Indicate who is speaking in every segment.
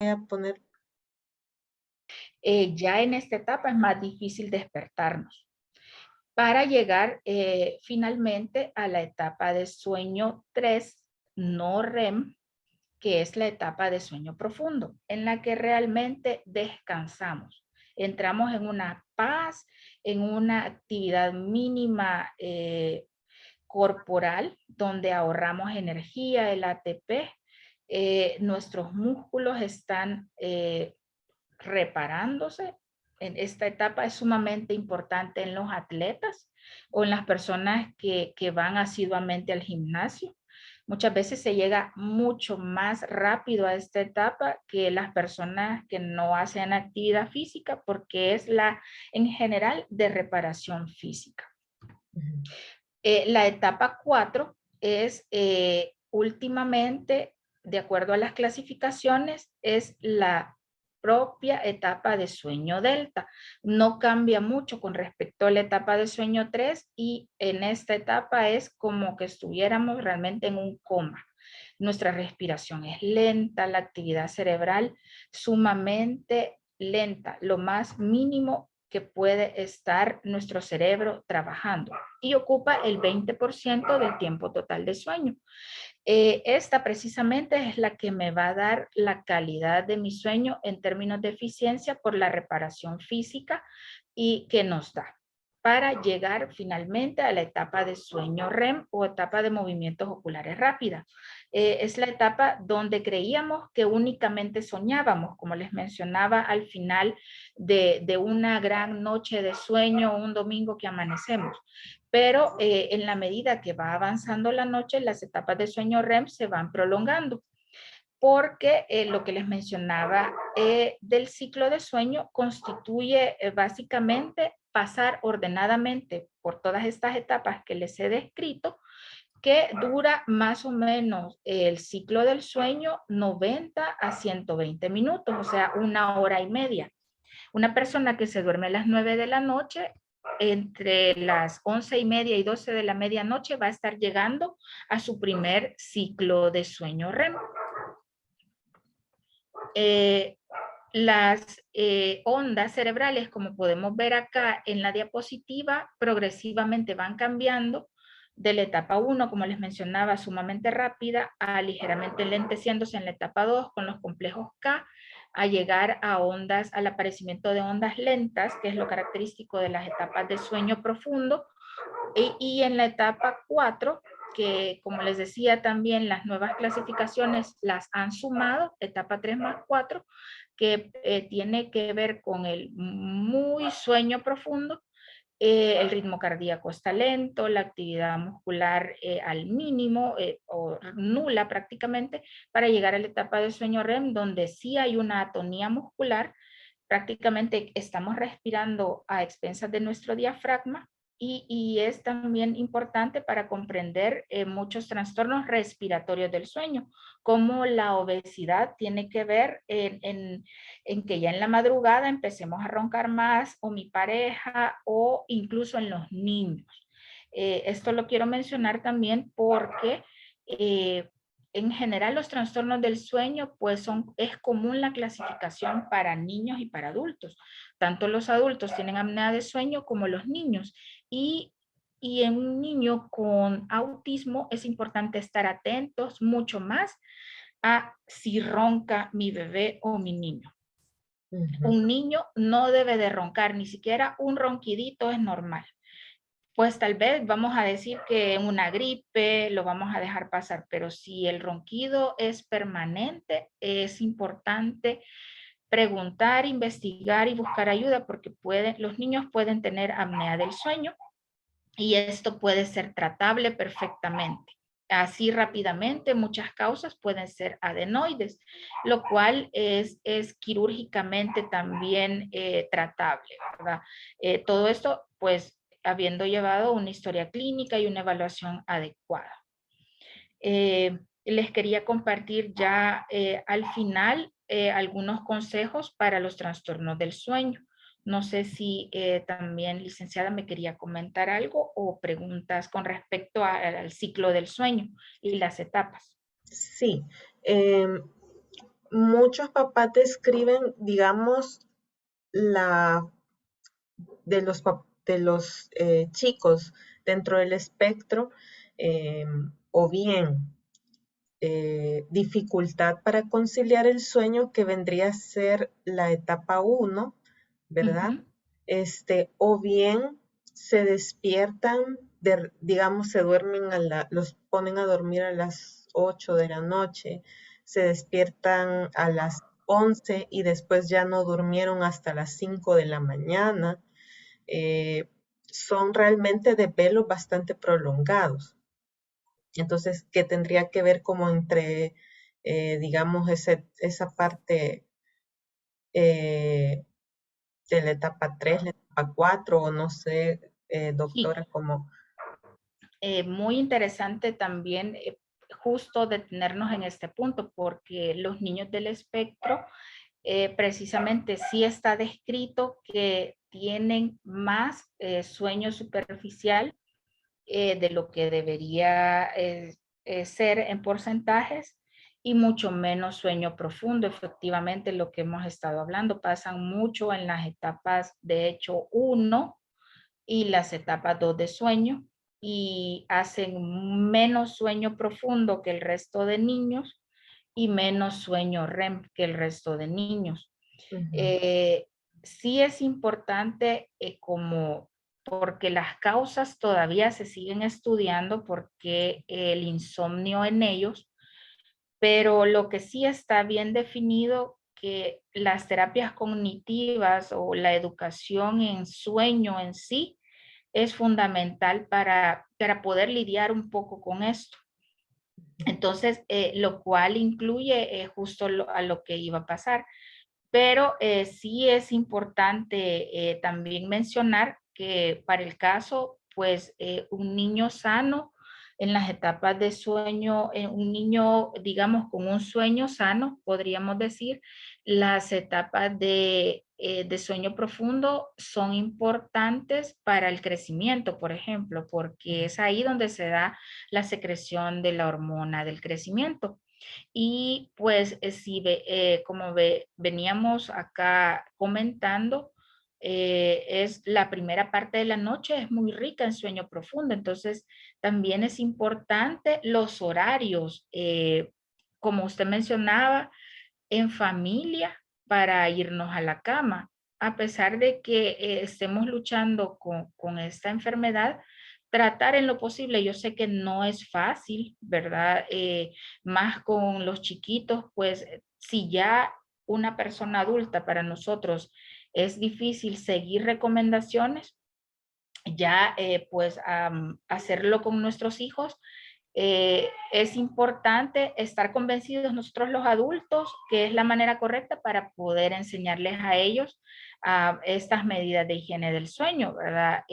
Speaker 1: a poner.
Speaker 2: Ya en esta etapa es más difícil despertarnos para llegar finalmente a la etapa de sueño 3, no REM, que es la etapa de sueño profundo, en la que realmente descansamos. Entramos en una paz, en una actividad mínima corporal, donde ahorramos energía, el ATP, nuestros músculos están reparándose. En esta etapa es sumamente importante en los atletas o en las personas que van asiduamente al gimnasio. Muchas veces se llega mucho más rápido a esta etapa que las personas que no hacen actividad física, porque es la en general de reparación física. La etapa 4 es últimamente, de acuerdo a las clasificaciones, es la propia etapa de sueño delta. No cambia mucho con respecto a la etapa de sueño 3 y en esta etapa es como que estuviéramos realmente en un coma. Nuestra respiración es lenta, la actividad cerebral sumamente lenta, lo más mínimo que puede estar nuestro cerebro trabajando y ocupa el 20% del tiempo total de sueño. Esta precisamente es la que me va a dar la calidad de mi sueño en términos de eficiencia por la reparación física y que nos da para llegar finalmente a la etapa de sueño REM o etapa de movimientos oculares rápida. Es la etapa donde creíamos que únicamente soñábamos, como les mencionaba al final de una gran noche de sueño, un domingo que amanecemos. Pero en la medida que va avanzando la noche, las etapas de sueño REM se van prolongando porque lo que les mencionaba del ciclo de sueño constituye básicamente pasar ordenadamente por todas estas etapas que les he descrito, que dura más o menos el ciclo del sueño 90 a 120 minutos, o sea, 1 hora y media. Una persona que se duerme a las 9 de la noche, entre las 11:30 y 12 de la medianoche va a estar llegando a su primer ciclo de sueño REM. Las ondas cerebrales, como podemos ver acá en la diapositiva, progresivamente van cambiando de la etapa 1, como les mencionaba, sumamente rápida, a ligeramente lenteciéndose en la etapa 2 con los complejos K, a llegar a ondas, al aparecimiento de ondas lentas, que es lo característico de las etapas de sueño profundo, y en la etapa 4, que como les decía también las nuevas clasificaciones las han sumado, etapa 3 más 4, que tiene que ver con el muy sueño profundo, el ritmo cardíaco está lento, la actividad muscular al mínimo o nula prácticamente, para llegar a la etapa de sueño REM, donde sí hay una atonía muscular, prácticamente estamos respirando a expensas de nuestro diafragma y es también importante para comprender muchos trastornos respiratorios del sueño, como la obesidad tiene que ver en que ya en la madrugada empecemos a roncar más, o mi pareja, o incluso en los niños. Esto lo quiero mencionar también porque en general los trastornos del sueño, pues es común la clasificación para niños y para adultos. Tanto los adultos tienen apnea de sueño como los niños. Y en un niño con autismo es importante estar atentos mucho más a si ronca mi bebé o mi niño. Un niño no debe de roncar, ni siquiera un ronquidito es normal. Pues tal vez vamos a decir que en una gripe lo vamos a dejar pasar, pero si el ronquido es permanente, es importante preguntar, investigar y buscar ayuda porque los niños pueden tener apnea del sueño y esto puede ser tratable perfectamente. Así rápidamente, muchas causas pueden ser adenoides, lo cual es quirúrgicamente también tratable, ¿verdad? Todo esto, pues, habiendo llevado una historia clínica y una evaluación adecuada. Les quería compartir ya al final algunos consejos para los trastornos del sueño. No sé si también, licenciada, me quería comentar algo o preguntas con respecto al ciclo del sueño y las etapas.
Speaker 1: Sí, em, muchos papás describen, digamos, la de los chicos dentro del espectro, eh, o bien dificultad para conciliar el sueño, que vendría a ser la etapa uno, ¿verdad?
Speaker 2: Ujú.
Speaker 1: O bien se despiertan, digamos, se duermen los ponen a dormir a las 8 de la noche, se despiertan a las 11 y después ya no durmieron hasta las 5 de la mañana. eh, Son realmente de velos bastante prolongados. Entonces, ¿qué tendría que ver como entre, digamos, esa parte eh, de la etapa 3, la etapa 4, o no sé,
Speaker 2: Sí,
Speaker 1: doctora, como...
Speaker 2: muy interesante también justo detenernos en este punto, porque los niños del espectro precisamente sí está descrito que tienen más sueño superficial de lo que debería ser en porcentajes y mucho menos sueño profundo. Efectivamente, lo que hemos estado hablando, pasan mucho en las etapas de hecho 1 y las etapas 2 de sueño y hacen menos sueño profundo que el resto de niños y menos sueño REM que el resto de niños.
Speaker 1: Ujú,
Speaker 2: Eh, sí es importante como porque las causas todavía se siguen estudiando porque el insomnio en ellos, pero lo que sí está bien definido que las terapias cognitivas o la educación en sueño en sí es fundamental para poder lidiar un poco con esto. Entonces, lo cual incluye justo a lo que iba a pasar. Pero sí es importante también mencionar que para el caso, pues un niño sano en las etapas de sueño, un niño, digamos, con un sueño sano, podríamos decir, las etapas de sueño profundo son importantes para el crecimiento, por ejemplo, porque es ahí donde se da la secreción de la hormona del crecimiento. Y pues si como veníamos acá comentando, es la primera parte de la noche, es muy rica en sueño profundo, entonces también es importante los horarios, como usted mencionaba, en familia para irnos a la cama. A pesar de que estemos luchando con esta enfermedad, tratar en lo posible, yo sé que no es fácil, ¿verdad? Más con los chiquitos, pues si ya una persona adulta para nosotros es difícil seguir recomendaciones, ya pues hacerlo con nuestros hijos es importante estar convencidos nosotros los adultos que es la manera correcta para poder enseñarles a ellos estas medidas de higiene del sueño, ¿verdad?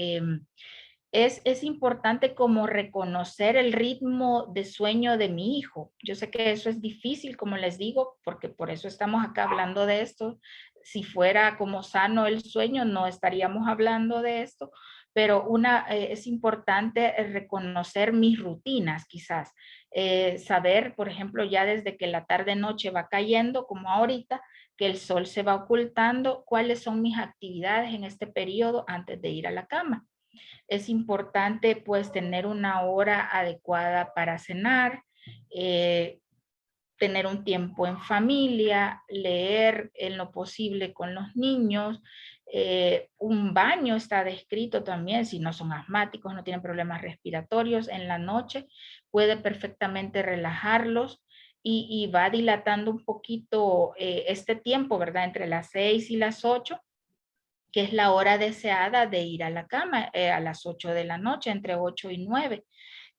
Speaker 2: Es importante como reconocer el ritmo de sueño de mi hijo. Yo sé que eso es difícil, como les digo, porque por eso estamos acá hablando de esto. Si fuera como sano el sueño, no estaríamos hablando de esto, pero es importante reconocer mis rutinas, quizás. Saber, por ejemplo, ya desde que la tarde-noche va cayendo, como ahorita, que el sol se va ocultando, cuáles son mis actividades en este periodo antes de ir a la cama. Es importante pues tener una hora adecuada para cenar, eh, tener un tiempo en familia, leer en lo posible con los niños. Un baño está descrito también, si no son asmáticos, no tienen problemas respiratorios en la noche, puede perfectamente relajarlos y va dilatando un poquito este tiempo, ¿verdad? Entre las 6 y las 8 que es la hora deseada de ir a la cama a las 8 de la noche, entre 8 y 9,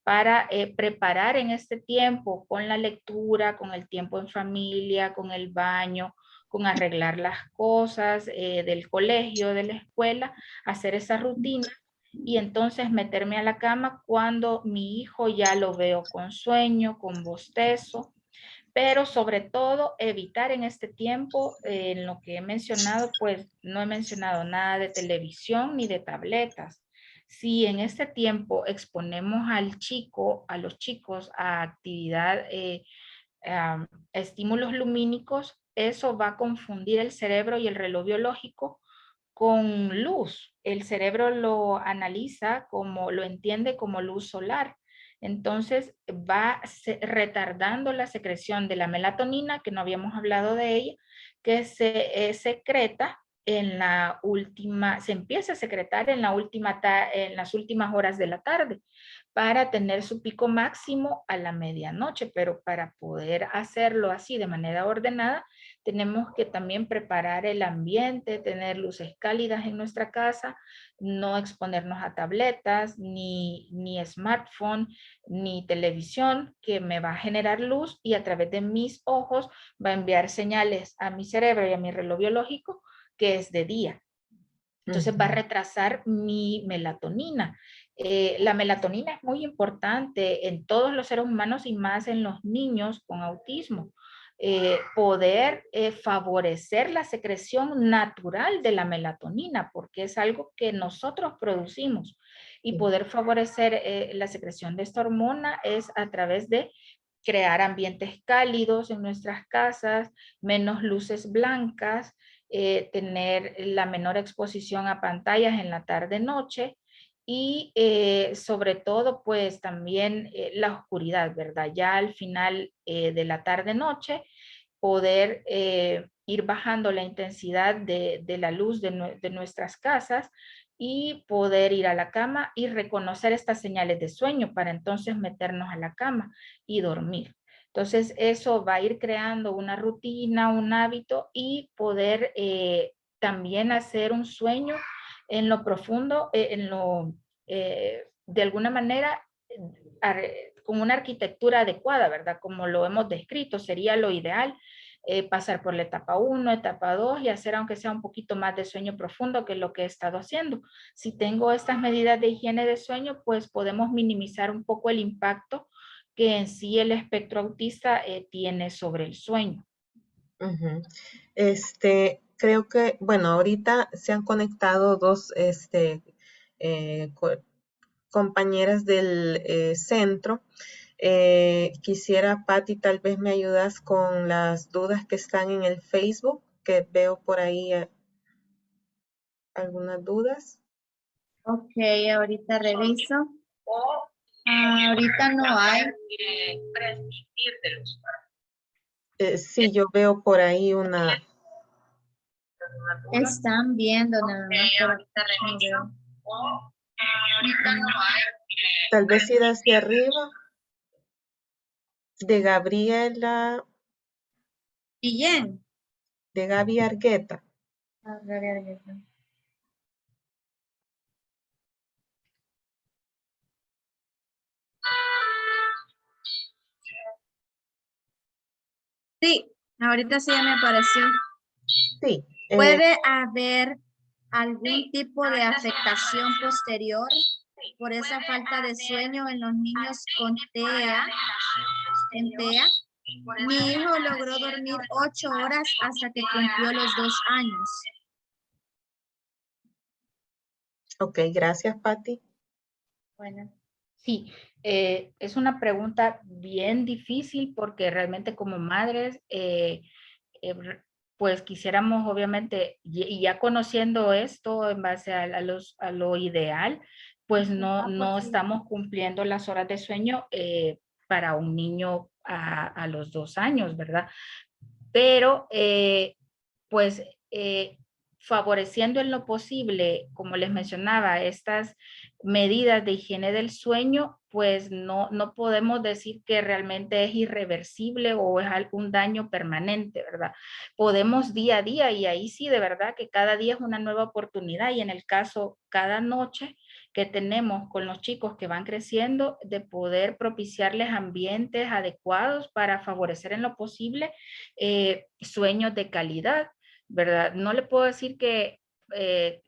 Speaker 2: para preparar en este tiempo con la lectura, con el tiempo en familia, con el baño, con arreglar las cosas del colegio, de la escuela, hacer esa rutina y entonces meterme a la cama cuando mi hijo ya lo veo con sueño, con bostezo, pero sobre todo evitar en este tiempo, en lo que he mencionado, pues no he mencionado nada de televisión ni de tabletas. Si en este tiempo exponemos al chico, a los chicos, a actividad estímulos lumínicos, eso va a confundir el cerebro y el reloj biológico con luz. El cerebro lo analiza como, lo entiende como luz solar. Entonces va retardando la secreción de la melatonina, que no habíamos hablado de ella, que se secreta en la última, se empieza a secretar en en las últimas horas de la tarde para tener su pico máximo a la medianoche, pero para poder hacerlo así de manera ordenada, tenemos que también preparar el ambiente, tener luces cálidas en nuestra casa, no exponernos a tabletas, ni smartphone, ni televisión, que me va a generar luz y a través de mis ojos va a enviar señales a mi cerebro y a mi reloj biológico que es de día. Entonces va a retrasar mi melatonina. La melatonina es muy importante en todos los seres humanos y más en los niños con autismo. Poder favorecer la secreción natural de la melatonina, porque es algo que nosotros producimos. Y poder favorecer la secreción de esta hormona es a través de crear ambientes cálidos en nuestras casas, menos luces blancas, tener la menor exposición a pantallas en la tarde-noche y sobre todo pues también la oscuridad, ¿verdad? Ya al final de la tarde-noche poder ir bajando la intensidad de la luz de nuestras casas y poder ir a la cama y reconocer estas señales de sueño para entonces meternos a la cama y dormir. Entonces eso va a ir creando una rutina, un hábito y poder también hacer un sueño en lo profundo, de alguna manera, con una arquitectura adecuada, ¿verdad? Como lo hemos descrito, sería lo ideal. Pasar por la etapa 1, etapa 2 y hacer aunque sea un poquito más de sueño profundo que lo que he estado haciendo. Si tengo estas medidas de higiene de sueño, pues podemos minimizar un poco el impacto que en sí el espectro autista tiene sobre el sueño.
Speaker 1: Creo que, bueno, ahorita se han conectado dos compañeras del centro. Quisiera, Patti, tal vez me ayudas con las dudas que están en el Facebook, que veo por ahí algunas dudas.
Speaker 3: Ok, ahorita reviso. Ahorita no hay.
Speaker 1: Sí, yo veo por ahí una.
Speaker 3: Están viendo nada más. Ahorita reviso. Ahorita no hay.
Speaker 1: Tal vez ir hacia arriba. De Gabriela.
Speaker 3: Guillén.
Speaker 1: De Gaby Argueta.
Speaker 3: Sí, ahorita sí ya me apareció.
Speaker 1: Sí.
Speaker 3: ¿Puede haber algún tipo de afectación posterior por esa falta de sueño en los niños con TEA? En TEA, mi hijo logró dormir 8 horas hasta que cumplió los 2 años.
Speaker 1: Ok, gracias, Patti.
Speaker 3: Bueno.
Speaker 2: Sí, es una pregunta bien difícil porque realmente como madres, pues quisiéramos obviamente, y ya conociendo esto en base a lo ideal, pues no estamos cumpliendo las horas de sueño para un niño a los 2 años, ¿verdad? Pero pues favoreciendo en lo posible, como les mencionaba, estas medidas de higiene del sueño, pues no podemos decir que realmente es irreversible o es algún daño permanente, ¿verdad? Podemos día a día y ahí sí, de verdad que cada día es una nueva oportunidad y en el caso, cada noche que tenemos con los chicos que van creciendo, de poder propiciarles ambientes adecuados para favorecer en lo posible sueños de calidad, ¿verdad? No le puedo decir que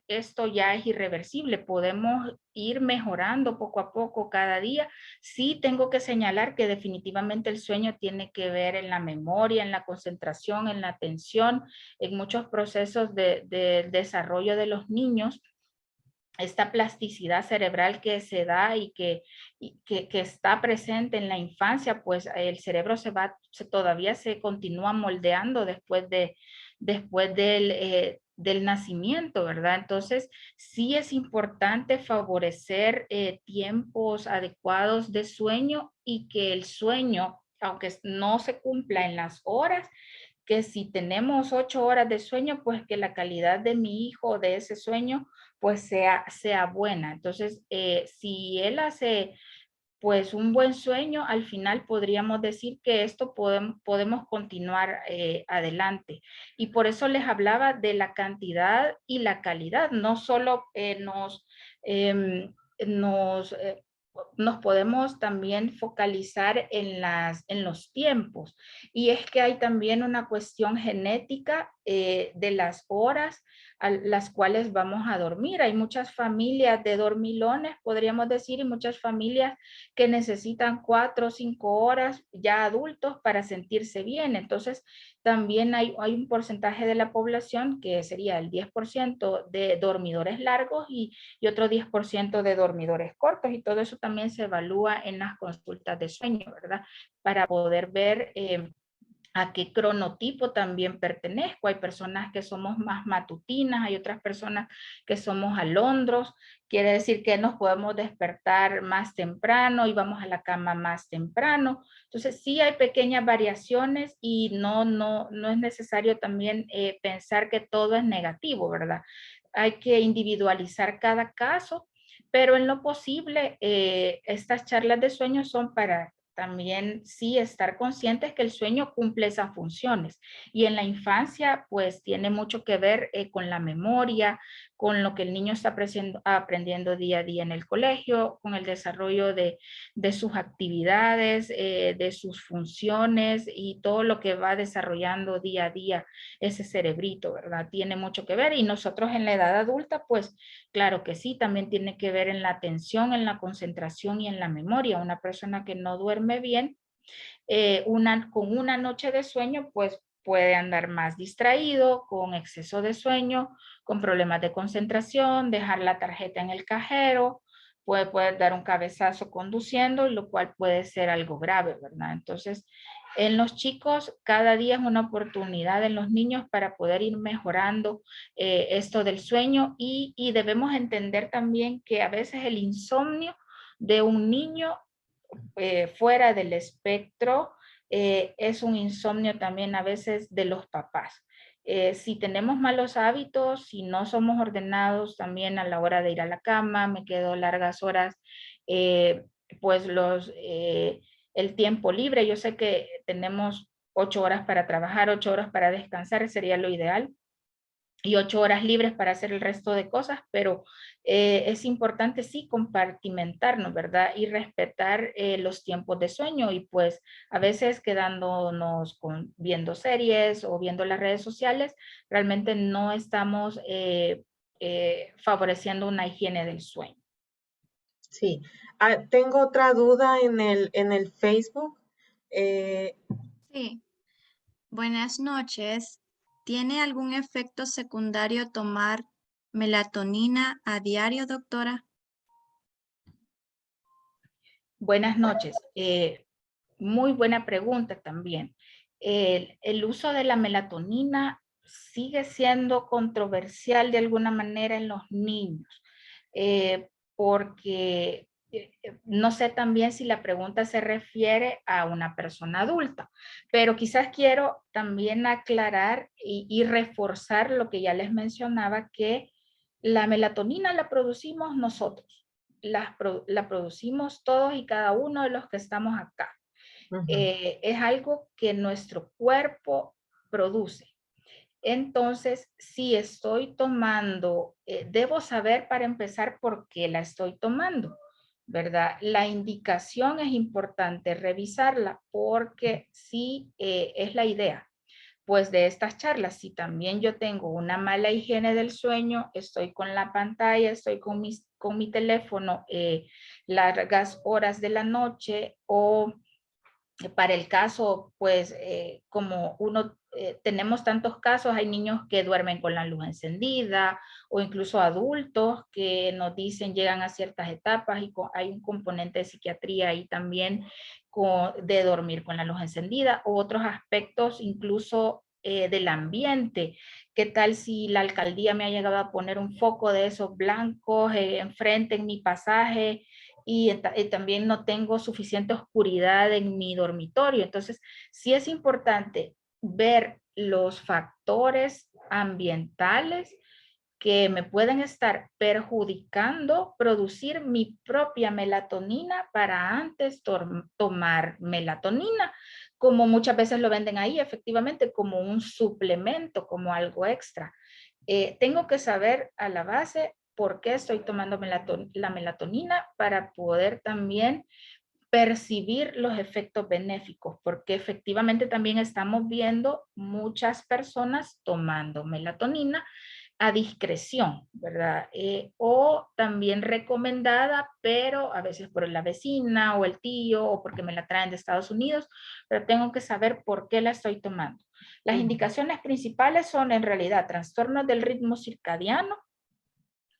Speaker 2: esto ya es irreversible, podemos ir mejorando poco a poco cada día. Sí tengo que señalar que definitivamente el sueño tiene que ver en la memoria, en la concentración, en la atención, en muchos procesos de desarrollo de los niños. esta plasticidad cerebral que se da y que está presente en la infancia, pues el cerebro todavía se continúa moldeando después del nacimiento, ¿verdad? Entonces, sí es importante favorecer tiempos adecuados de sueño y que el sueño, aunque no se cumpla en las horas, que si tenemos 8 horas de sueño, pues que la calidad de mi hijo, de ese sueño, pues sea buena. Entonces, si él hace pues un buen sueño, al final podríamos decir que esto podemos continuar adelante. Y por eso les hablaba de la cantidad y la calidad. No solo em, nos, eh, nos podemos también focalizar en los tiempos. Y es que hay también una cuestión genética de las horas a las cuales vamos a dormir. Hay muchas familias de dormilones, podríamos decir, y muchas familias que necesitan 4 o 5 horas ya adultos para sentirse bien. Entonces, también hay un porcentaje de la población que sería el 10% de dormidores largos y otro 10% de dormidores cortos, y todo eso también se evalúa en las consultas de sueño, ¿verdad? Para poder ver a qué cronotipo también pertenezco. Hay personas que somos más matutinas, hay otras personas que somos alondros. Quiere decir que nos podemos despertar más temprano y vamos a la cama más temprano. Entonces sí hay pequeñas variaciones y no es necesario también pensar que todo es negativo, ¿verdad? Hay que individualizar cada caso, pero en lo posible estas charlas de sueño son para también sí estar conscientes que el sueño cumple esas funciones. Y en la infancia, pues tiene mucho que ver con la memoria, con lo que el niño está aprendiendo día a día en el colegio, con el desarrollo de sus actividades, de sus funciones y todo lo que va desarrollando día a día ese cerebrito, ¿verdad? Tiene mucho que ver. Y nosotros en la edad adulta, pues claro que sí, también tiene que ver en la atención, en la concentración y en la memoria. Una persona que no duerme bien, con una noche de sueño, pues puede andar más distraído, con exceso de sueño, con problemas de concentración, dejar la tarjeta en el cajero, puede dar un cabezazo conduciendo, lo cual puede ser algo grave, ¿verdad? Entonces, en los chicos, cada día es una oportunidad en los niños para poder ir mejorando esto del sueño y debemos entender también que a veces el insomnio de un niño fuera del espectro es un insomnio también a veces de los papás. Si tenemos malos hábitos, si no somos ordenados también a la hora de ir a la cama, me quedo largas horas, pues el tiempo libre, yo sé que tenemos 8 horas para trabajar, 8 horas para descansar, sería lo ideal, y 8 horas libres para hacer el resto de cosas, pero es importante sí compartimentarnos, ¿verdad? Y respetar los tiempos de sueño y pues a veces quedándonos viendo series o viendo las redes sociales, realmente no estamos favoreciendo una higiene del sueño.
Speaker 1: Sí. Tengo otra duda en el Facebook. Eh,
Speaker 3: Sí, buenas noches. ¿Tiene algún efecto secundario tomar melatonina a diario, doctora?
Speaker 2: Buenas noches. Muy buena pregunta también. El uso de la melatonina sigue siendo controversial de alguna manera en los niños, porque no sé también si la pregunta se refiere a una persona adulta, pero quizás quiero también aclarar y reforzar lo que ya les mencionaba, que la melatonina la producimos nosotros, la producimos todos y cada uno de los que estamos acá. Es algo que nuestro cuerpo produce. Entonces, si estoy tomando, debo saber para empezar por qué la estoy tomando, ¿verdad? La indicación es importante revisarla porque sí es la idea. Pues de estas charlas, si también yo tengo una mala higiene del sueño, estoy con la pantalla, estoy con mi teléfono largas horas de la noche o para el caso, pues como uno tenemos tantos casos, hay niños que duermen con la luz encendida o incluso adultos que nos dicen llegan a ciertas etapas y hay un componente de psiquiatría ahí también de dormir con la luz encendida o otros aspectos incluso del ambiente. ¿Qué tal si la alcaldía me ha llegado a poner un foco de esos blancos enfrente en mi pasaje y también no tengo suficiente oscuridad en mi dormitorio? Entonces, sí es importante ver los factores ambientales que me pueden estar perjudicando producir mi propia melatonina para antes tomar melatonina, como muchas veces lo venden ahí, efectivamente, como un suplemento, como algo extra. Tengo que saber a la base por qué estoy tomando la melatonina para poder también percibir los efectos benéficos, porque efectivamente también estamos viendo muchas personas tomando melatonina a discreción, ¿verdad? O también recomendada, pero a veces por la vecina o el tío o porque me la traen de Estados Unidos, pero tengo que saber por qué la estoy tomando. Las indicaciones principales son en realidad trastornos del ritmo circadiano,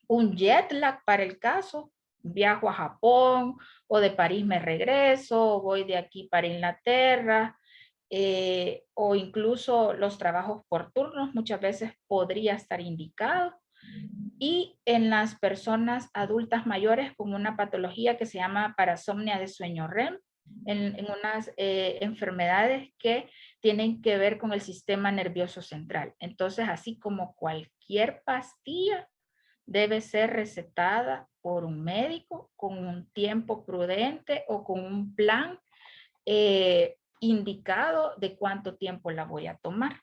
Speaker 2: un jet lag para el caso, viajo a Japón o de París me regreso, o voy de aquí para Inglaterra, o incluso los trabajos por turnos muchas veces podría estar indicado. Y en las personas adultas mayores con una patología que se llama parasomnia de sueño REM, en unas enfermedades que tienen que ver con el sistema nervioso central. Entonces, así como cualquier pastilla, debe ser recetada por un médico con un tiempo prudente o con un plan indicado de cuánto tiempo la voy a tomar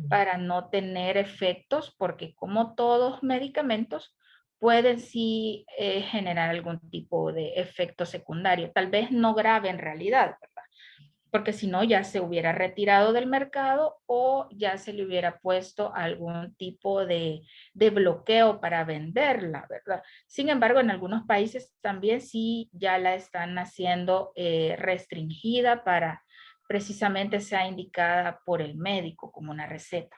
Speaker 2: para no tener efectos, porque como todos medicamentos pueden sí generar algún tipo de efecto secundario, tal vez no grave en realidad, ¿verdad? Porque si no ya se hubiera retirado del mercado o ya se le hubiera puesto algún tipo de bloqueo para venderla, ¿verdad? Sin embargo, en algunos países también sí ya la están haciendo restringida para precisamente sea indicada por el médico como una receta.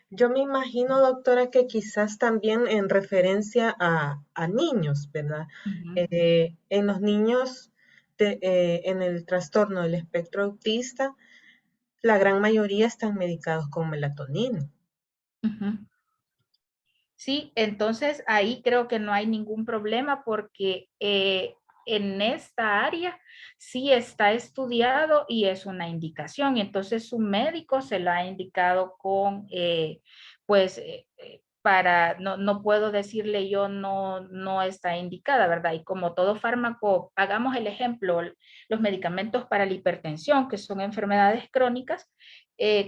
Speaker 1: Yo me imagino, doctora, que quizás también en referencia a niños, ¿verdad? En los niños en el trastorno del espectro autista, la gran mayoría están medicados con melatonina.
Speaker 2: Sí, entonces ahí creo que no hay ningún problema porque en esta área sí está estudiado y es una indicación. Entonces su médico se lo ha indicado con, para, no puedo decirle yo no está indicada, ¿verdad? Y como todo fármaco, hagamos el ejemplo, los medicamentos para la hipertensión, que son enfermedades crónicas,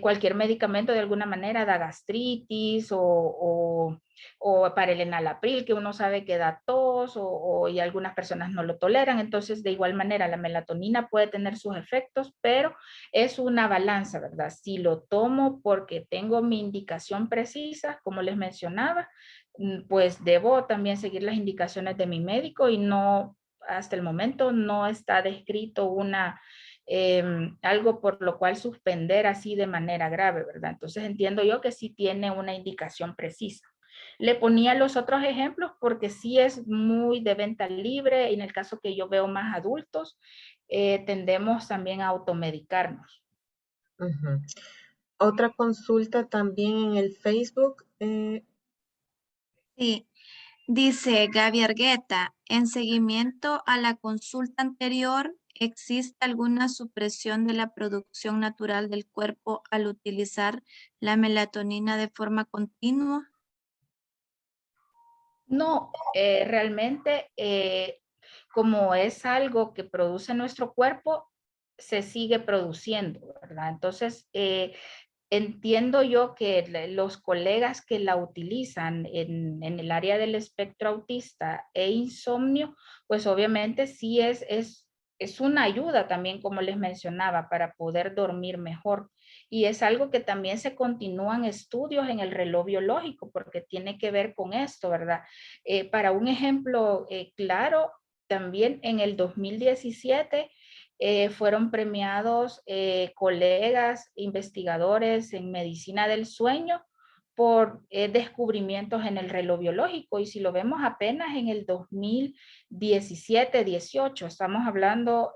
Speaker 2: cualquier medicamento de alguna manera da gastritis o para el enalapril, que uno sabe que da tos y algunas personas no lo toleran. Entonces, de igual manera, la melatonina puede tener sus efectos, pero es una balanza, ¿verdad? Si lo tomo porque tengo mi indicación precisa, como les mencionaba, pues debo también seguir las indicaciones de mi médico y no, hasta el momento no está descrito algo por lo cual suspender así de manera grave, ¿verdad? Entonces entiendo yo que sí tiene una indicación precisa. Le ponía los otros ejemplos porque sí es muy de venta libre. En el caso que yo veo más adultos, tendemos también a automedicarnos.
Speaker 1: Otra consulta también en el Facebook.
Speaker 3: Sí, dice Gaby Argueta, en seguimiento a la consulta anterior, ¿existe alguna supresión de la producción natural del cuerpo al utilizar la melatonina de forma continua?
Speaker 2: No, realmente como es algo que produce nuestro cuerpo, se sigue produciendo, ¿verdad? Entonces, entiendo yo que los colegas que la utilizan en el área del espectro autista e insomnio, pues obviamente sí es una ayuda también, como les mencionaba, para poder dormir mejor. Y es algo que también se continúan estudios en el reloj biológico, porque tiene que ver con esto, ¿verdad? Para un ejemplo claro, también en el 2017 fueron premiados colegas investigadores en medicina del sueño por descubrimientos en el reloj biológico. Y si lo vemos apenas en el 2017-18, estamos hablando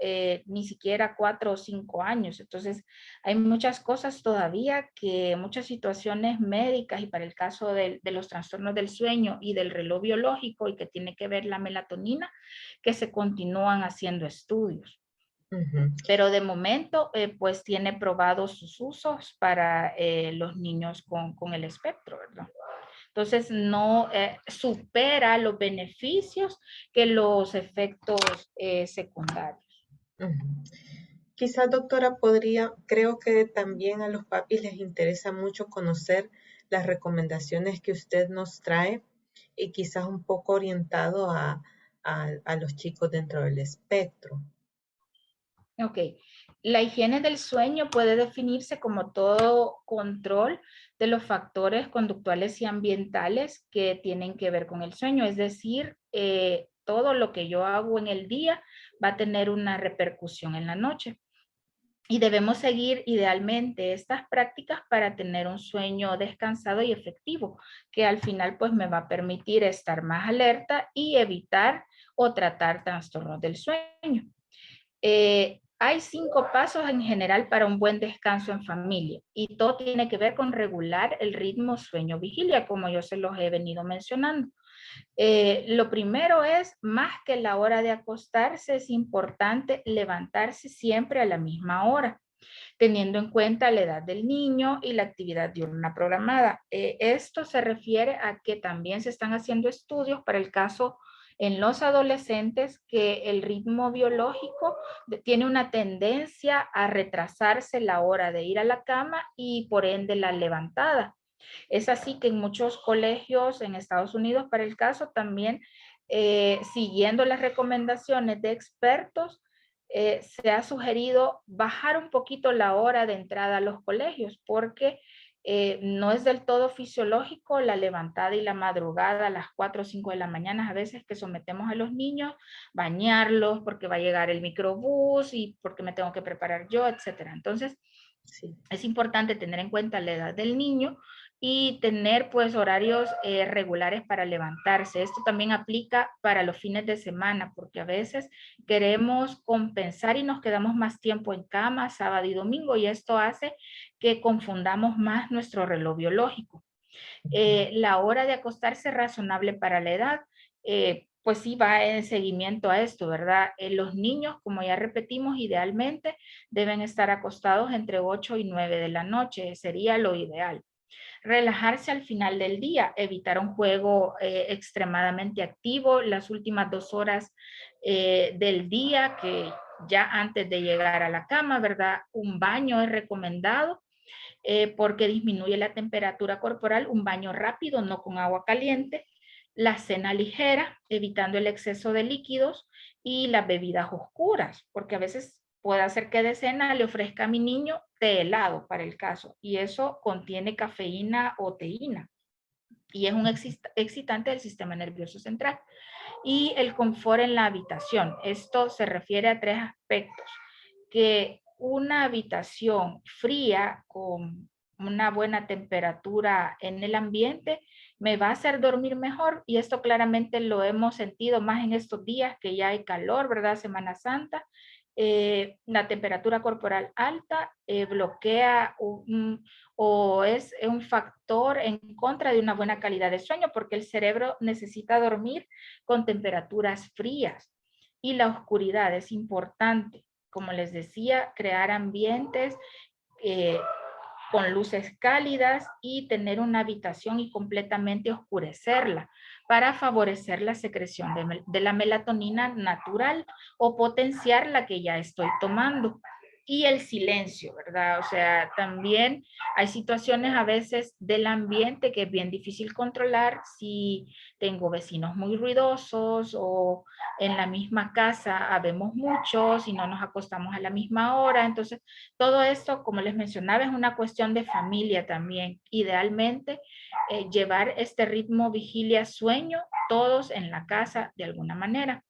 Speaker 2: ni siquiera 4 o 5 años. Entonces, hay muchas cosas todavía muchas situaciones médicas y para el caso de los trastornos del sueño y del reloj biológico y que tiene que ver la melatonina, que se continúan haciendo estudios. Pero de momento, pues tiene probados sus usos para los niños con el espectro, ¿verdad? Entonces, no supera los beneficios que los efectos secundarios.
Speaker 1: Quizás, doctora, creo que también a los papis les interesa mucho conocer las recomendaciones que usted nos trae y quizás un poco orientado a los chicos dentro del espectro.
Speaker 2: Ok, la higiene del sueño puede definirse como todo control de los factores conductuales y ambientales que tienen que ver con el sueño. Es decir, todo lo que yo hago en el día va a tener una repercusión en la noche. Y debemos seguir idealmente estas prácticas para tener un sueño descansado y efectivo, que al final pues me va a permitir estar más alerta y evitar o tratar trastornos del sueño. Hay 5 pasos en general para un buen descanso en familia y todo tiene que ver con regular el ritmo sueño-vigilia, como yo se los he venido mencionando. Lo primero es, más que la hora de acostarse, es importante levantarse siempre a la misma hora, teniendo en cuenta la edad del niño y la actividad diurna programada. Esto se refiere a que también se están haciendo estudios para el caso en los adolescentes que el ritmo biológico tiene una tendencia a retrasarse la hora de ir a la cama y por ende la levantada. Es así que en muchos colegios en Estados Unidos, para el caso, también siguiendo las recomendaciones de expertos, se ha sugerido bajar un poquito la hora de entrada a los colegios porque no es del todo fisiológico la levantada y la madrugada a las 4 o 5 de la mañana, a veces que sometemos a los niños, bañarlos porque va a llegar el microbús y porque me tengo que preparar yo, etcétera. Entonces, sí, es importante tener en cuenta la edad del niño y tener pues horarios regulares para levantarse. Esto también aplica para los fines de semana porque a veces queremos compensar y nos quedamos más tiempo en cama, sábado y domingo, y esto hace que confundamos más nuestro reloj biológico. La hora de acostarse razonable para la edad, pues sí va en seguimiento a esto, ¿verdad? Los niños, como ya repetimos, idealmente deben estar acostados entre 8 y 9 de la noche, sería lo ideal. Relajarse al final del día, evitar un juego extremadamente activo las últimas 2 horas del día, que ya antes de llegar a la cama, ¿verdad? Un baño es recomendado porque disminuye la temperatura corporal, un baño rápido, no con agua caliente, la cena ligera, evitando el exceso de líquidos y las bebidas oscuras, porque a veces puede hacer que de cena le ofrezca a mi niño té helado para el caso, y eso contiene cafeína o teína, y es un excitante del sistema nervioso central. Y el confort en la habitación. Esto se refiere a 3 aspectos. Que una habitación fría con una buena temperatura en el ambiente me va a hacer dormir mejor, y esto claramente lo hemos sentido más en estos días que ya hay calor, ¿verdad? Semana Santa. La temperatura corporal alta bloquea o es un factor en contra de una buena calidad de sueño porque el cerebro necesita dormir con temperaturas frías. Y la oscuridad es importante. Como les decía, crear ambientes con luces cálidas y tener una habitación y completamente oscurecerla para favorecer la secreción de la melatonina natural o potenciar la que ya estoy tomando. Y el silencio, ¿verdad? O sea, también hay situaciones a veces del ambiente que es bien difícil controlar si tengo vecinos muy ruidosos o en la misma casa habemos muchos y no nos acostamos a la misma hora. Entonces, todo esto, como les mencionaba, es una cuestión de familia también. Idealmente, llevar este ritmo vigilia-sueño todos en la casa de alguna manera.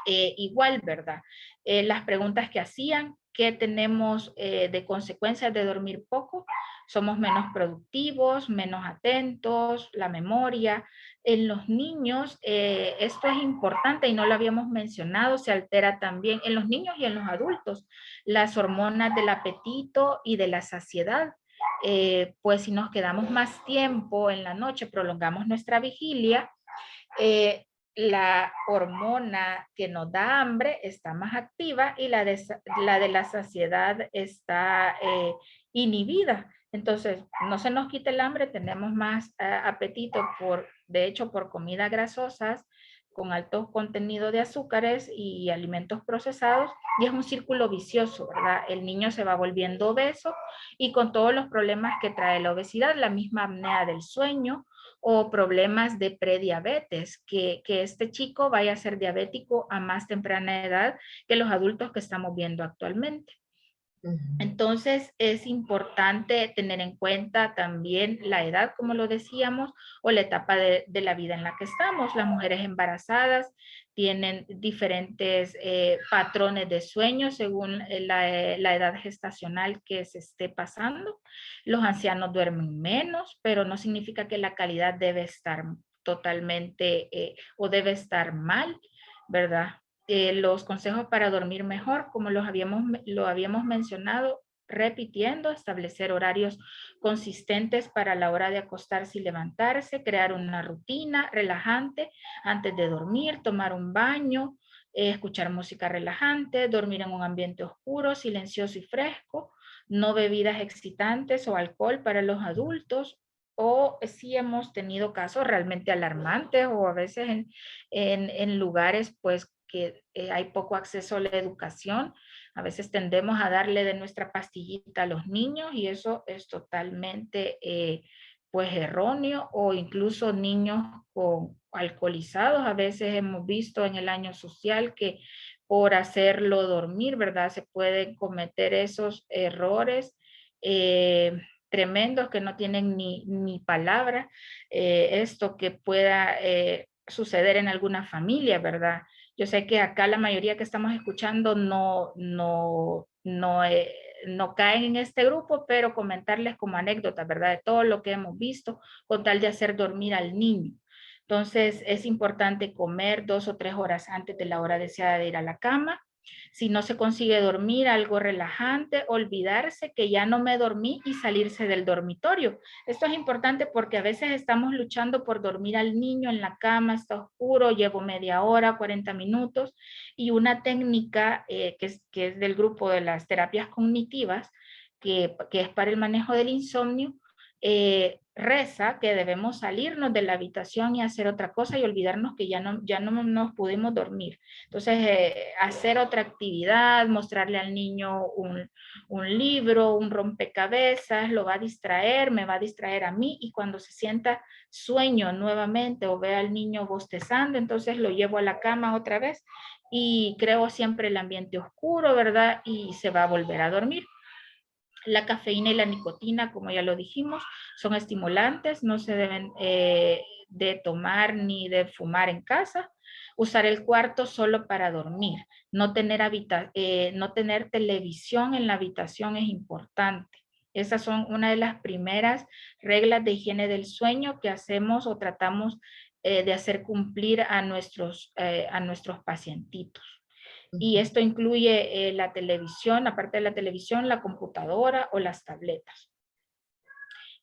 Speaker 2: igual, ¿verdad? Las preguntas que hacían, ¿qué tenemos de consecuencias de dormir poco? Somos menos productivos, menos atentos, la memoria. En los niños, esto es importante y no lo habíamos mencionado, se altera también en los niños y en los adultos, las hormonas del apetito y de la saciedad. Pues si nos quedamos más tiempo en la noche, prolongamos nuestra vigilia, la hormona que nos da hambre está más activa y la de la saciedad está inhibida. Entonces, no se nos quita el hambre, tenemos más apetito de hecho, por comidas grasosas con alto contenido de azúcares y alimentos procesados, y es un círculo vicioso, ¿verdad? El niño se va volviendo obeso y con todos los problemas que trae la obesidad, la misma apnea del sueño, o problemas de prediabetes, que este chico vaya a ser diabético a más temprana edad que los adultos que estamos viendo actualmente. Entonces es importante tener en cuenta también la edad, como lo decíamos, o la etapa de la vida en la que estamos. Las mujeres embarazadas tienen diferentes patrones de sueño según la edad gestacional que se esté pasando. Los ancianos duermen menos, pero no significa que la calidad debe estar totalmente o debe estar mal, ¿verdad? Los consejos para dormir mejor, como lo habíamos mencionado, repitiendo, establecer horarios consistentes para la hora de acostarse y levantarse, crear una rutina relajante antes de dormir, tomar un baño, escuchar música relajante, dormir en un ambiente oscuro, silencioso y fresco, no bebidas excitantes o alcohol para los adultos, o si hemos tenido casos realmente alarmantes o a veces en lugares pues que hay poco acceso a la educación. A veces tendemos a darle de nuestra pastillita a los niños y eso es totalmente pues erróneo, o incluso niños alcoholizados. A veces hemos visto en el año social que por hacerlo dormir, ¿verdad? Se pueden cometer esos errores tremendos que no tienen ni palabra. Esto que pueda suceder en alguna familia, ¿verdad? Yo sé que acá la mayoría que estamos escuchando no caen en este grupo, pero comentarles como anécdota, ¿verdad? De todo lo que hemos visto con tal de hacer dormir al niño. Entonces es importante comer 2 o 3 horas antes de la hora deseada de ir a la cama. Si no se consigue dormir, algo relajante, olvidarse que ya no me dormí y salirse del dormitorio. Esto es importante porque a veces estamos luchando por dormir al niño en la cama, está oscuro, llevo media hora, 40 minutos, y una técnica que es del grupo de las terapias cognitivas, que es para el manejo del insomnio, reza que debemos salirnos de la habitación y hacer otra cosa y olvidarnos que ya no nos pudimos dormir. Entonces, hacer otra actividad, mostrarle al niño un libro, un rompecabezas, lo va a distraer, me va a distraer a mí, y cuando se sienta sueño nuevamente o vea al niño bostezando, entonces lo llevo a la cama otra vez y creo siempre el ambiente oscuro, ¿verdad? Y se va a volver a dormir. La cafeína y la nicotina, como ya lo dijimos, son estimulantes, no se deben de tomar ni de fumar en casa. Usar el cuarto solo para dormir. No tener televisión en la habitación es importante. Esas son una de las primeras reglas de higiene del sueño que hacemos o tratamos de hacer cumplir a nuestros pacientitos. Y esto incluye la televisión, aparte de la televisión, la computadora o las tabletas.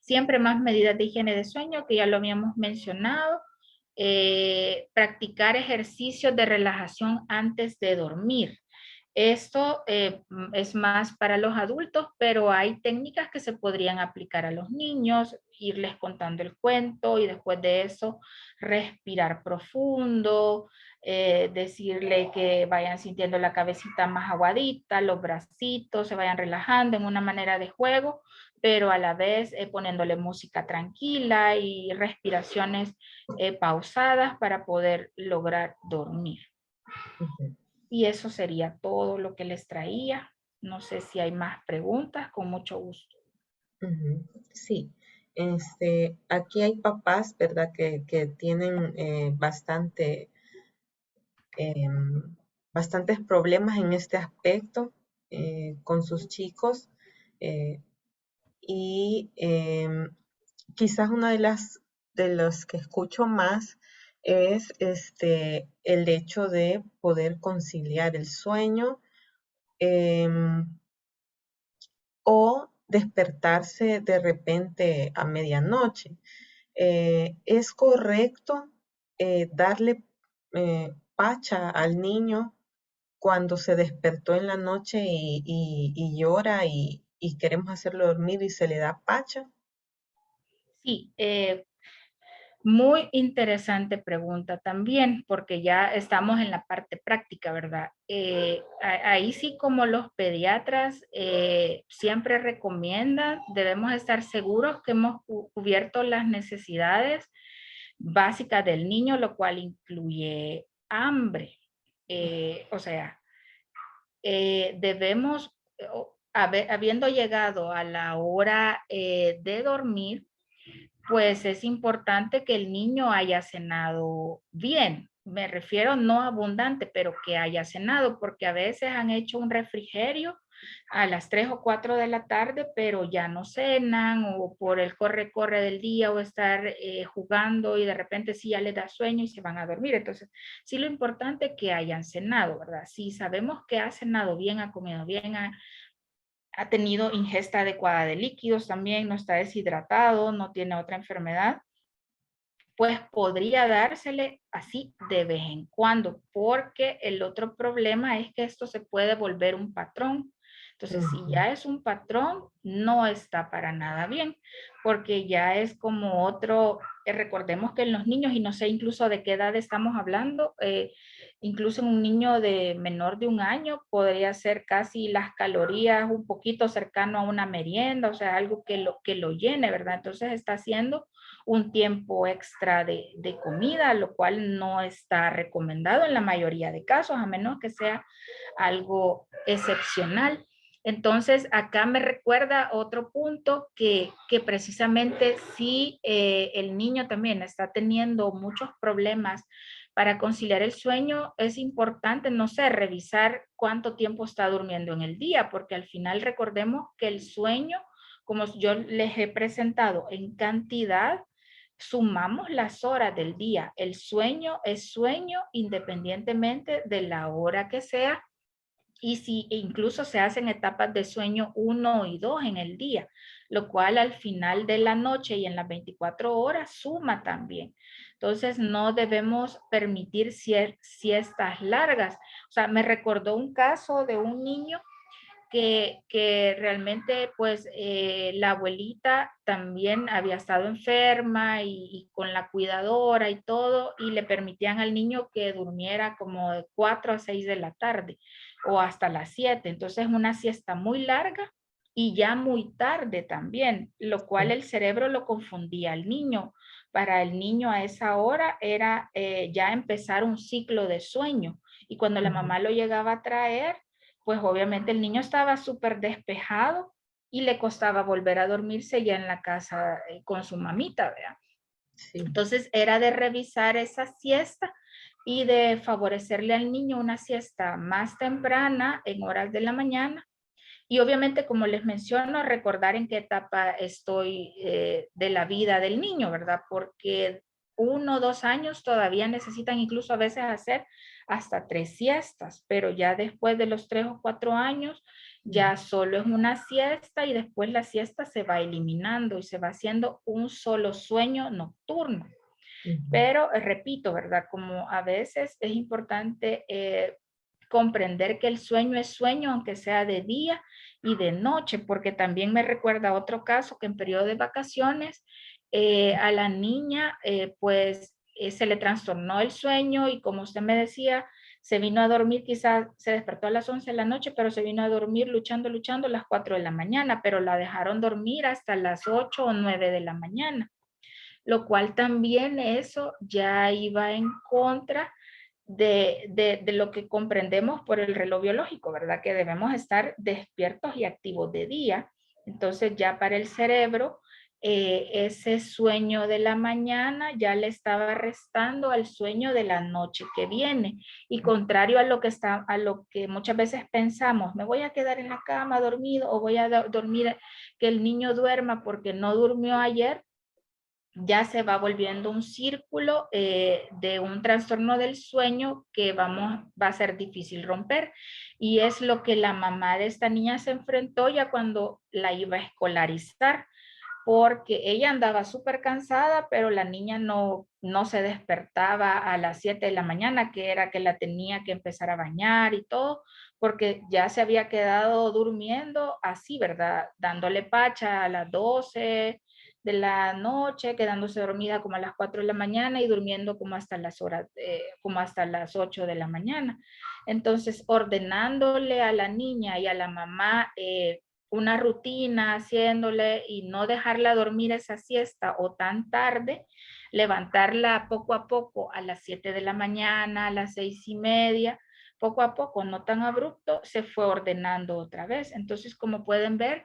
Speaker 2: Siempre más medidas de higiene de sueño, que ya lo habíamos mencionado. Practicar ejercicios de relajación antes de dormir. Esto es más para los adultos, pero hay técnicas que se podrían aplicar a los niños, irles contando el cuento y después de eso respirar profundo, decirle que vayan sintiendo la cabecita más aguadita, los bracitos se vayan relajando en una manera de juego, pero a la vez poniéndole música tranquila y respiraciones pausadas para poder lograr dormir. Y eso sería todo lo que les traía. No sé si hay más preguntas, con mucho gusto.
Speaker 1: Sí, aquí hay papás, ¿verdad? Que tienen bastante bastantes problemas en este aspecto con sus chicos y quizás una de las que escucho más es el hecho de poder conciliar el sueño o despertarse de repente a medianoche. ¿Es correcto darle pacha al niño cuando se despertó en la noche y llora y queremos hacerlo dormir y se le da pacha?
Speaker 2: Sí, muy interesante pregunta también, porque ya estamos en la parte práctica, ¿verdad? Ahí sí, como los pediatras siempre recomiendan, debemos estar seguros que hemos cubierto las necesidades básicas del niño, lo cual incluye hambre. O sea, debemos, habiendo llegado a la hora de dormir, pues es importante que el niño haya cenado bien. Me refiero no abundante, pero que haya cenado, porque a veces han hecho un refrigerio a las 3 o 4 de la tarde, pero ya no cenan o por el corre-corre del día o estar jugando y de repente sí ya les da sueño y se van a dormir. Entonces, sí lo importante es que hayan cenado, ¿verdad? Si sabemos que ha cenado bien, ha comido bien, ha tenido ingesta adecuada de líquidos también, no está deshidratado, no tiene otra enfermedad, pues podría dársele así de vez en cuando, porque el otro problema es que esto se puede volver un patrón. Entonces, si ya es un patrón, no está para nada bien, porque ya es como otro, recordemos que en los niños, y no sé incluso de qué edad estamos hablando, incluso en un niño de menor de 1 año podría ser casi las calorías un poquito cercano a una merienda, o sea, algo que lo llene, ¿verdad? Entonces está haciendo un tiempo extra de comida, lo cual no está recomendado en la mayoría de casos, a menos que sea algo excepcional. Entonces, acá me recuerda otro punto que precisamente si el niño también está teniendo muchos problemas para conciliar el sueño, es importante, no sé, revisar cuánto tiempo está durmiendo en el día, porque al final recordemos que el sueño, como yo les he presentado en cantidad, sumamos las horas del día. El sueño es sueño independientemente de la hora que sea y si incluso se hacen etapas de sueño 1 y 2 en el día, lo cual al final de la noche y en las 24 horas suma también. Entonces no debemos permitir siestas largas. O sea, me recordó un caso de un niño que realmente pues la abuelita también había estado enferma y con la cuidadora y todo, y le permitían al niño que durmiera como de 4 a 6 de la tarde o hasta las 7. Entonces una siesta muy larga y ya muy tarde también, lo cual el cerebro lo confundía al niño. Para el niño a esa hora era ya empezar un ciclo de sueño, y cuando la mamá lo llegaba a traer, pues obviamente el niño estaba súper despejado y le costaba volver a dormirse ya en la casa con su mamita, ¿verdad?
Speaker 1: Sí.
Speaker 2: Entonces era de revisar esa siesta y de favorecerle al niño una siesta más temprana en horas de la mañana. Y obviamente, como les menciono, recordar en qué etapa estoy de la vida del niño, ¿verdad? Porque 1 o 2 años todavía necesitan incluso a veces hacer hasta 3 siestas, pero ya después de los 3 o 4 años ya solo es una siesta y después la siesta se va eliminando y se va haciendo un solo sueño nocturno. Pero repito, ¿verdad? Como a veces es importante comprender que el sueño es sueño, aunque sea de día y de noche, porque también me recuerda otro caso que en periodo de vacaciones a la niña pues se le trastornó el sueño y como usted me decía, se vino a dormir, quizás se despertó a las 11 de la noche, pero se vino a dormir luchando a las 4 de la mañana, pero la dejaron dormir hasta las 8 o 9 de la mañana, lo cual también eso ya iba en contra de lo que comprendemos por el reloj biológico, ¿verdad? Que debemos estar despiertos y activos de día. Entonces ya para el cerebro ese sueño de la mañana ya le estaba restando al sueño de la noche que viene. Y contrario a lo que muchas veces pensamos, me voy a quedar en la cama dormido o voy a dormir que el niño duerma porque no durmió ayer, ya se va volviendo un círculo de un trastorno del sueño que va a ser difícil romper. Y es lo que la mamá de esta niña se enfrentó ya cuando la iba a escolarizar, porque ella andaba súper cansada, pero la niña no se despertaba a las 7 de la mañana, que era que la tenía que empezar a bañar y todo, porque ya se había quedado durmiendo así, ¿verdad? Dándole pacha a las 12 de la noche, quedándose dormida como a las 4 de la mañana y durmiendo como hasta las horas, como hasta las 8 de la mañana. Entonces, ordenándole a la niña y a la mamá una rutina, haciéndole y no dejarla dormir esa siesta o tan tarde, levantarla poco a poco a las 7 de la mañana, a las 6:30, poco a poco, no tan abrupto, se fue ordenando otra vez. Entonces, como pueden ver,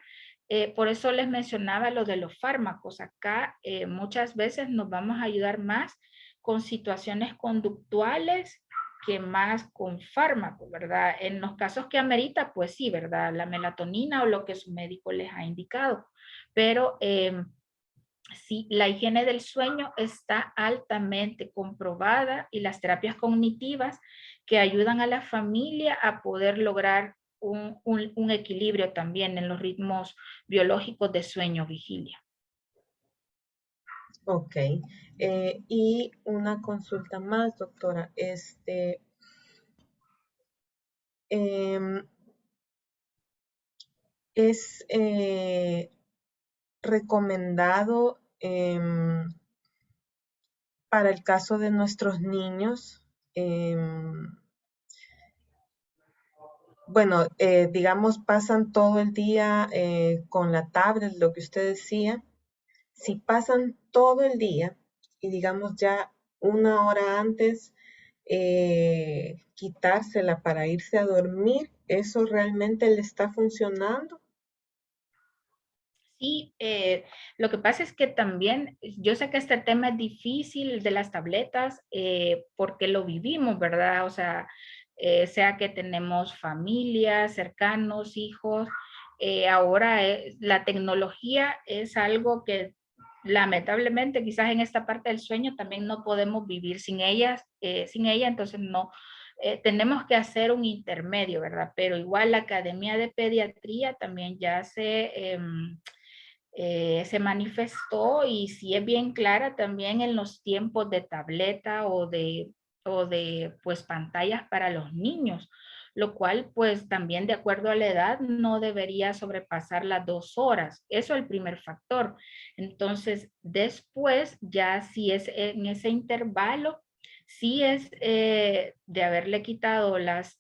Speaker 2: por eso les mencionaba lo de los fármacos. Acá muchas veces nos vamos a ayudar más con situaciones conductuales que más con fármacos, ¿verdad? En los casos que amerita, pues sí, ¿verdad? La melatonina o lo que su médico les ha indicado. Pero sí, la higiene del sueño está altamente comprobada y las terapias cognitivas que ayudan a la familia a poder lograr un equilibrio también en los ritmos biológicos de sueño-vigilia.
Speaker 1: Ok. Y una consulta más, doctora. Es recomendado para el caso de nuestros niños, bueno, digamos, pasan todo el día con la tablet, lo que usted decía. Si pasan todo el día y digamos ya una hora antes quitársela para irse a dormir, ¿eso realmente le está funcionando?
Speaker 2: Sí, lo que pasa es que también, yo sé que este tema es difícil de las tabletas porque lo vivimos, ¿verdad? O sea que tenemos familias, cercanos, hijos. Ahora la tecnología es algo que lamentablemente quizás en esta parte del sueño también no podemos vivir sin sin ella, entonces no. Tenemos que hacer un intermedio, ¿verdad? Pero igual la Academia de Pediatría también ya se manifestó y sí es bien clara también en los tiempos de tableta o de pues pantallas para los niños, lo cual pues también de acuerdo a la edad no debería sobrepasar las 2 horas. Eso es el primer factor. Entonces después ya si es en ese intervalo, sí es de haberle quitado las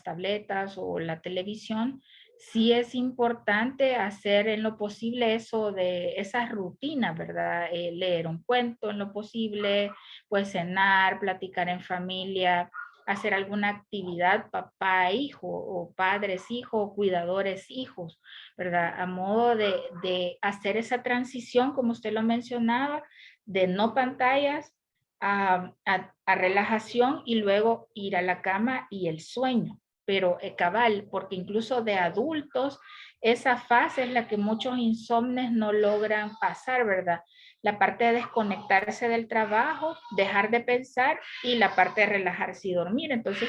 Speaker 2: tabletas o la televisión, sí es importante hacer en lo posible eso de esas rutinas, ¿verdad? Leer un cuento en lo posible, pues cenar, platicar en familia, hacer alguna actividad papá-hijo o padres-hijo o cuidadores-hijos, ¿verdad? A modo de hacer esa transición, como usted lo mencionaba, de no pantallas a relajación y luego ir a la cama y el sueño, pero cabal, porque incluso de adultos, esa fase es la que muchos insomnes no logran pasar, ¿verdad? La parte de desconectarse del trabajo, dejar de pensar y la parte de relajarse y dormir. Entonces,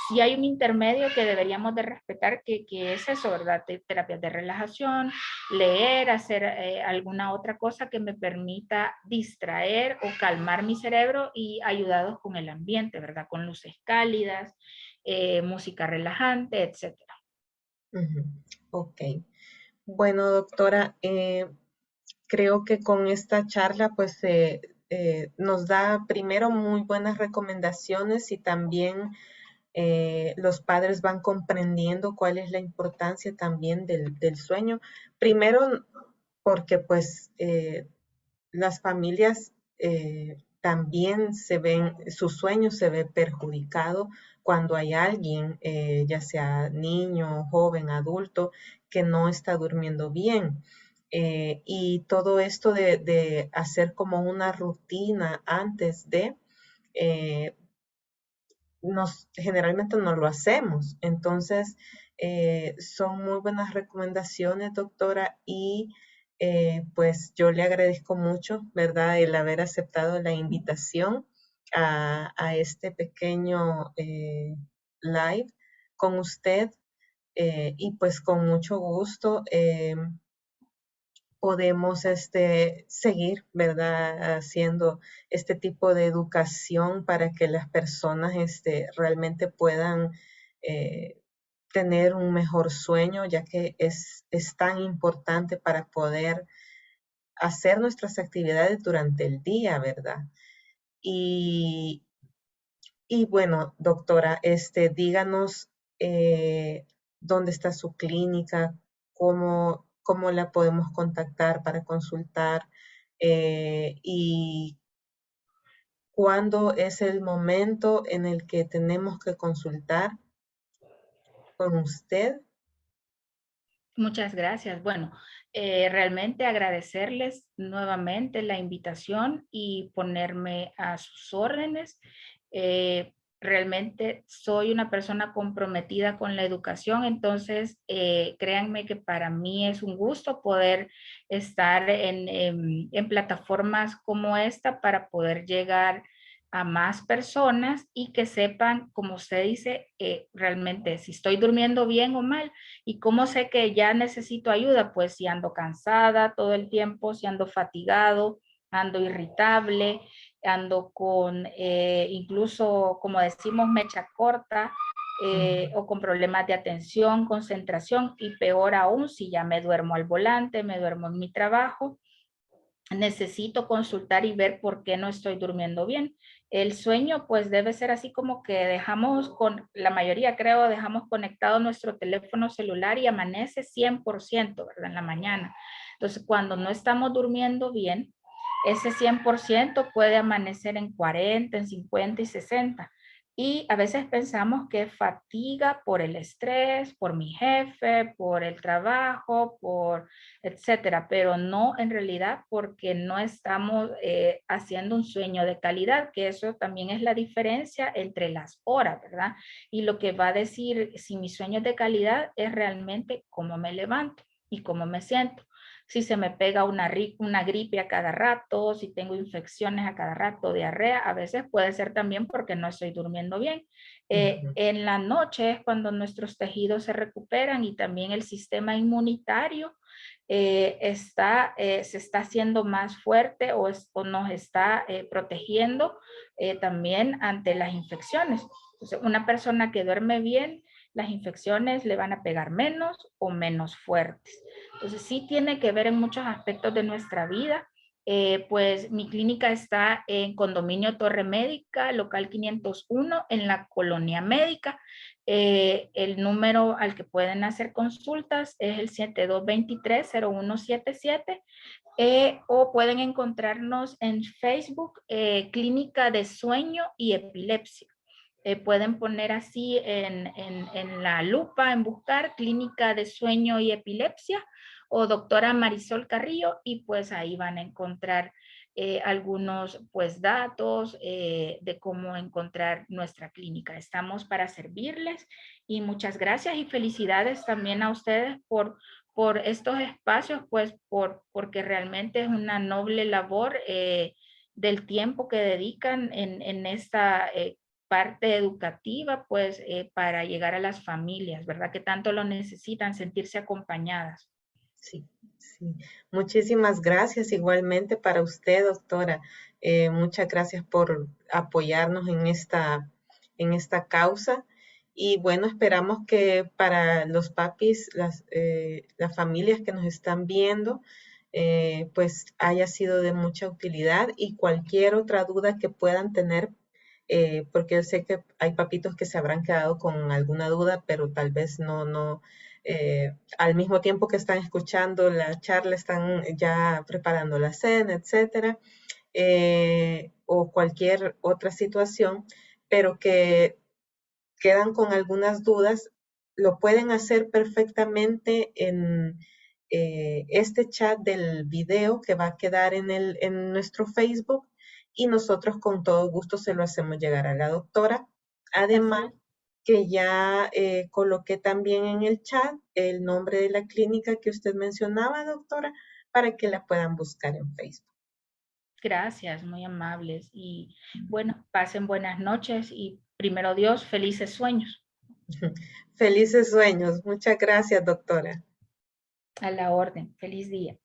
Speaker 2: sí hay un intermedio que deberíamos de respetar, que es eso, ¿verdad? Terapias de relajación, leer, hacer alguna otra cosa que me permita distraer o calmar mi cerebro y ayudados con el ambiente, ¿verdad? Con luces cálidas, música relajante, etcétera.
Speaker 1: Ok. Bueno, doctora, creo que con esta charla pues nos da primero muy buenas recomendaciones y también los padres van comprendiendo cuál es la importancia también del sueño. Primero, porque pues las familias también se ven, su sueño se ve perjudicado cuando hay alguien, ya sea niño, joven, adulto, que no está durmiendo bien. Y todo esto de hacer como una rutina antes de, generalmente no lo hacemos. Entonces, son muy buenas recomendaciones, doctora, y pues yo le agradezco mucho, ¿verdad?, el haber aceptado la invitación a este pequeño live con usted. Y pues con mucho gusto podemos seguir, ¿verdad?, haciendo este tipo de educación para que las personas realmente puedan eh, tener un mejor sueño, ya que es tan importante para poder hacer nuestras actividades durante el día, ¿verdad? Y, y bueno, doctora, díganos dónde está su clínica, cómo la podemos contactar para consultar y cuándo es el momento en el que tenemos que consultar con usted.
Speaker 2: Muchas gracias. Bueno, realmente agradecerles nuevamente la invitación y ponerme a sus órdenes. Realmente soy una persona comprometida con la educación, entonces créanme que para mí es un gusto poder estar en plataformas como esta para poder llegar a más personas y que sepan, como usted dice, realmente si estoy durmiendo bien o mal. ¿Y cómo sé que ya necesito ayuda? Pues si ando cansada todo el tiempo, si ando fatigado, ando irritable, ando con incluso, como decimos, mecha corta, o con problemas de atención, concentración, y peor aún si ya me duermo al volante, me duermo en mi trabajo. Necesito consultar y ver por qué no estoy durmiendo bien. El sueño pues debe ser así como que dejamos la mayoría creo, dejamos conectado nuestro teléfono celular y amanece 100%, ¿verdad? En la mañana. Entonces cuando no estamos durmiendo bien, ese 100% puede amanecer en 40, en 50 y 60. Y a veces pensamos que fatiga por el estrés, por mi jefe, por el trabajo, por etcétera, pero no en realidad porque no estamos haciendo un sueño de calidad, que eso también es la diferencia entre las horas, ¿verdad? Y lo que va a decir si mi sueño es de calidad es realmente cómo me levanto y cómo me siento. Si se me pega una gripe a cada rato, si tengo infecciones a cada rato, diarrea, a veces puede ser también porque no estoy durmiendo bien. En la noche es cuando nuestros tejidos se recuperan y también el sistema inmunitario se está haciendo más fuerte o nos está protegiendo también ante las infecciones. Entonces, una persona que duerme bien, las infecciones le van a pegar menos o menos fuertes. Entonces, sí tiene que ver en muchos aspectos de nuestra vida. Pues mi clínica está en Condominio Torre Médica, local 501, en la Colonia Médica. El número al que pueden hacer consultas es el 7223-0177 o pueden encontrarnos en Facebook, Clínica de Sueño y Epilepsia. Pueden poner así en la lupa, en buscar Clínica de Sueño y Epilepsia o doctora Marisol Carrillo y pues ahí van a encontrar algunos pues datos de cómo encontrar nuestra clínica. Estamos para servirles y muchas gracias y felicidades también a ustedes por estos espacios, pues porque realmente es una noble labor del tiempo que dedican en esta parte educativa, pues para llegar a las familias, ¿verdad? Que tanto lo necesitan, sentirse acompañadas.
Speaker 1: Sí, sí. Muchísimas gracias igualmente para usted, doctora. Muchas gracias por apoyarnos en esta causa. Y bueno, esperamos que para los papis, las familias que nos están viendo, pues haya sido de mucha utilidad y cualquier otra duda que puedan tener, porque yo sé que hay papitos que se habrán quedado con alguna duda, pero tal vez no, al mismo tiempo que están escuchando la charla, están ya preparando la cena, etcétera, o cualquier otra situación, pero que quedan con algunas dudas, lo pueden hacer perfectamente este chat del video que va a quedar en nuestro Facebook y nosotros con todo gusto se lo hacemos llegar a la doctora. Además, que ya coloqué también en el chat el nombre de la clínica que usted mencionaba, doctora, para que la puedan buscar en Facebook.
Speaker 2: Gracias, muy amables. Y bueno, pasen buenas noches y primero Dios, felices sueños.
Speaker 1: Felices sueños. Muchas gracias, doctora.
Speaker 2: A la orden. Feliz día.